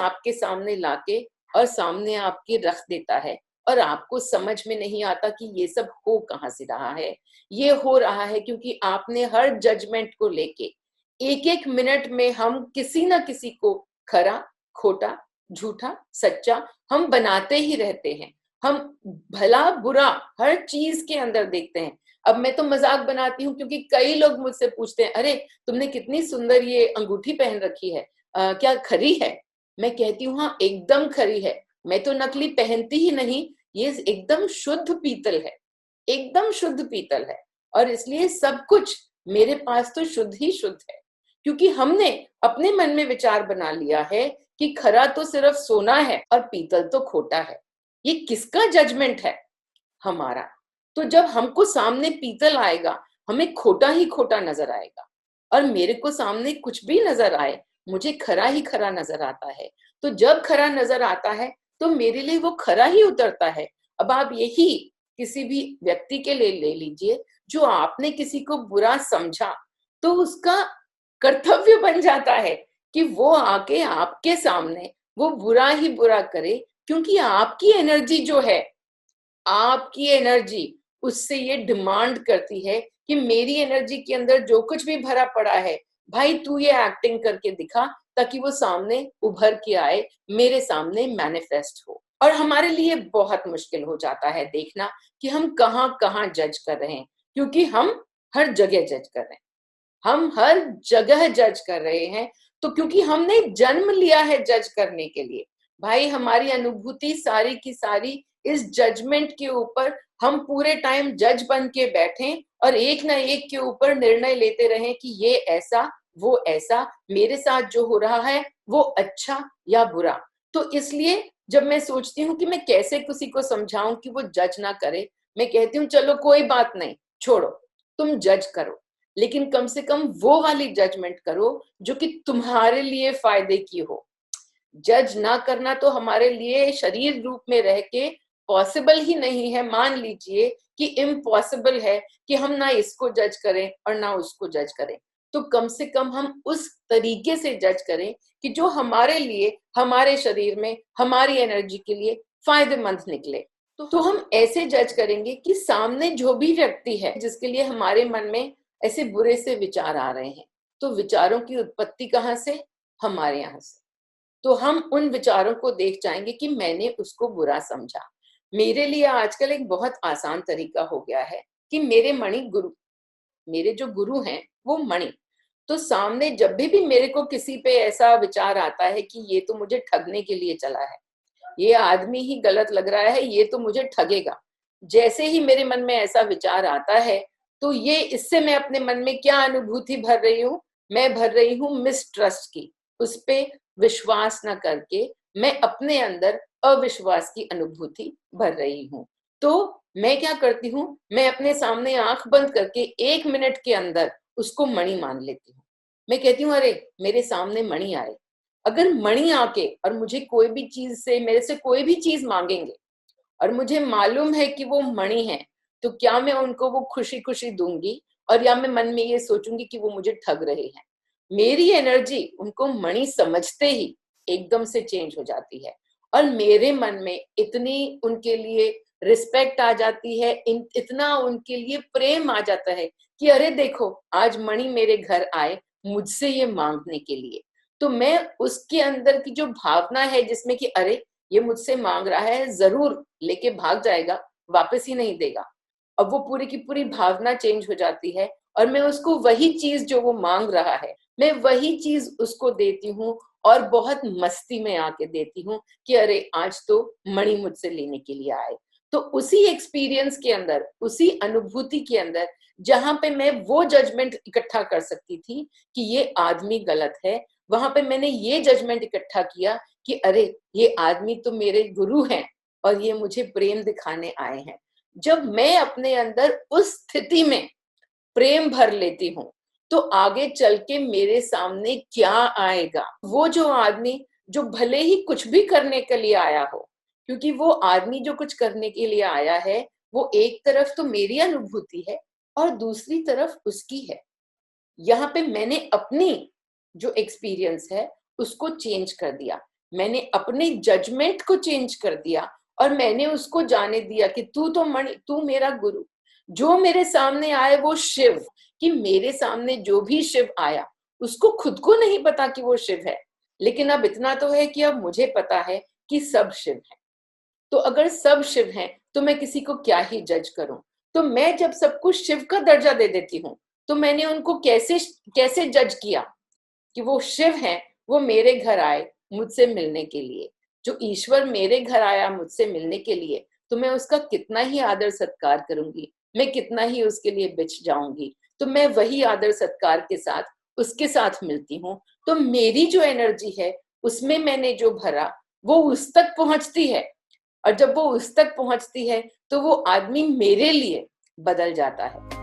आपके सामने लाके और सामने आपके रख देता है, और आपको समझ में नहीं आता कि ये सब हो कहाँ से रहा है। ये हो रहा है क्योंकि आपने हर जजमेंट को लेके एक एक मिनट में हम किसी ना किसी को खरा, खोटा, झूठा, सच्चा हम बनाते ही रहते हैं। हम भला बुरा हर चीज के अंदर देखते हैं। अब मैं तो मजाक बनाती हूँ क्योंकि कई लोग मुझसे पूछते हैं, अरे तुमने कितनी सुंदर ये अंगूठी पहन रखी है, क्या खरी है? मैं कहती हूँ हाँ एकदम खरी है, मैं तो नकली पहनती ही नहीं, ये एकदम शुद्ध पीतल है, एकदम शुद्ध पीतल है। और इसलिए सब कुछ मेरे पास तो शुद्ध ही शुद्ध है, क्योंकि हमने अपने मन में विचार बना लिया है कि खरा तो सिर्फ सोना है और पीतल तो खोटा है। ये किसका जजमेंट है? हमारा। तो जब हमको सामने पीतल आएगा, हमें खोटा ही खोटा नजर आएगा, और मेरे को सामने कुछ भी नजर आए, मुझे खरा ही खरा नजर आता है। तो जब खरा नजर आता है तो मेरे लिए वो खरा ही उतरता है। अब आप यही किसी भी व्यक्ति के लिए ले लीजिए, जो आपने किसी को बुरा समझा, तो उसका कर्तव्य बन जाता है कि वो आके आपके सामने वो बुरा ही बुरा करे, क्योंकि आपकी एनर्जी जो है, आपकी एनर्जी उससे ये डिमांड करती है कि मेरी एनर्जी के अंदर जो कुछ भी भरा पड़ा है, भाई तू ये एक्टिंग करके दिखा, ताकि वो सामने उभर के आए, मेरे सामने मैनिफेस्ट हो। और हमारे लिए बहुत मुश्किल हो जाता है देखना कि हम कहाँ कहाँ जज कर रहे हैं, क्योंकि हम हर जगह जज कर रहे हैं, हम हर जगह जज कर रहे हैं। तो क्योंकि हमने जन्म लिया है जज करने के लिए, भाई हमारी अनुभूति सारी की सारी इस जजमेंट के ऊपर, हम पूरे टाइम जज बन के बैठे और एक ना एक के ऊपर निर्णय लेते रहे कि ये ऐसा वो ऐसा, मेरे साथ जो हो रहा है वो अच्छा या बुरा। तो इसलिए जब मैं सोचती हूँ कि मैं कैसे किसी को समझाऊं कि वो जज ना करे, मैं कहती हूँ चलो कोई बात नहीं, छोड़ो, तुम जज करो, लेकिन कम से कम वो वाली जजमेंट करो जो कि तुम्हारे लिए फायदे की हो। जज ना करना तो हमारे लिए शरीर रूप में रह के पॉसिबल ही नहीं है। मान लीजिए कि इम्पॉसिबल है कि हम ना इसको जज करें और ना उसको जज करें, तो कम से कम हम उस तरीके से जज करें कि जो हमारे लिए, हमारे शरीर में, हमारी एनर्जी के लिए फायदेमंद निकले। तो हम ऐसे जज करेंगे कि सामने जो भी व्यक्ति है जिसके लिए हमारे मन में ऐसे बुरे से विचार आ रहे हैं, तो विचारों की उत्पत्ति कहाँ से? हमारे यहाँ से। तो हम उन विचारों को देख जाएंगे कि मैंने उसको बुरा समझा। मेरे लिए आजकल एक बहुत आसान तरीका हो गया है कि मेरे मणि गुरु, मेरे जो गुरु हैं वो मणि, तो सामने जब भी मेरे को किसी पे ऐसा विचार आता है कि ये तो मुझे ठगने के लिए चला है, ये आदमी ही गलत लग रहा है, ये तो मुझे ठगेगा, जैसे ही मेरे मन में ऐसा विचार आता है, तो ये इससे मैं अपने मन में क्या अनुभूति भर रही हूँ? मैं भर रही हूँ मिसट्रस्ट की। उस पे विश्वास न करके मैं अपने अंदर अविश्वास की अनुभूति भर रही हूँ। तो मैं क्या करती हूँ, मैं अपने सामने आंख बंद करके 1 मिनट के अंदर उसको मणि मान लेती हूँ। मैं कहती हूँ अरे मेरे सामने मणि आए, अगर मणि आके और मुझे कोई भी चीज से, मेरे से कोई भी चीज मांगेंगे और मुझे मालूम है कि वो मणि है, तो क्या मैं उनको वो खुशी खुशी दूंगी, और या मैं मन में ये सोचूंगी कि वो मुझे ठग रहे हैं? मेरी एनर्जी उनको मणि समझते ही एकदम से चेंज हो जाती है, और मेरे मन में इतनी उनके लिए रिस्पेक्ट आ जाती है, इतना उनके लिए प्रेम आ जाता है कि अरे देखो आज मणि मेरे घर आए मुझसे ये मांगने के लिए। तो मैं उसके अंदर की जो भावना है जिसमें कि अरे ये मुझसे मांग रहा है, जरूर लेके भाग जाएगा, वापस ही नहीं देगा, अब वो पूरी की पूरी भावना चेंज हो जाती है, और मैं उसको वही चीज जो वो मांग रहा है, मैं वही चीज उसको देती हूँ, और बहुत मस्ती में आके देती हूँ कि अरे आज तो मणि मुझसे लेने के लिए आए। तो उसी एक्सपीरियंस के अंदर, उसी अनुभूति के अंदर, जहां पे मैं वो जजमेंट इकट्ठा कर सकती थी कि ये आदमी गलत है, वहां पे मैंने ये जजमेंट इकट्ठा किया कि अरे ये आदमी तो मेरे गुरु हैं और ये मुझे प्रेम दिखाने आए हैं। जब मैं अपने अंदर उस स्थिति में प्रेम भर लेती हूँ, तो आगे चल के मेरे सामने क्या आएगा, वो जो आदमी जो भले ही कुछ भी करने के लिए आया हो, क्योंकि वो आदमी जो कुछ करने के लिए आया है, वो एक तरफ तो मेरी अनुभूति है और दूसरी तरफ उसकी है। यहाँ पे मैंने अपनी जो एक्सपीरियंस है उसको चेंज कर दिया। मैंने अपने जजमेंट को चेंज कर दिया और मैंने उसको जाने दिया कि तू मेरा गुरु, जो मेरे सामने आए वो शिव, कि मेरे सामने जो भी शिव आया उसको खुद को नहीं पता कि वो शिव है, लेकिन अब इतना तो है कि अब मुझे पता है कि सब शिव है। तो अगर सब शिव हैं तो मैं किसी को क्या ही जज करूं। तो मैं जब सबको शिव का दर्जा दे देती हूँ तो मैंने उनको कैसे कैसे जज किया कि वो शिव हैं, वो मेरे घर आए मुझसे मिलने के लिए। जो ईश्वर मेरे घर आया मुझसे मिलने के लिए, तो मैं उसका कितना ही आदर सत्कार करूंगी, मैं कितना ही उसके लिए बिछ जाऊंगी। तो मैं वही आदर सत्कार के साथ उसके साथ मिलती हूँ। तो मेरी जो एनर्जी है उसमें मैंने जो भरा वो उस तक पहुंचती है, और जब वो उस तक पहुंचती है तो वो आदमी मेरे लिए बदल जाता है।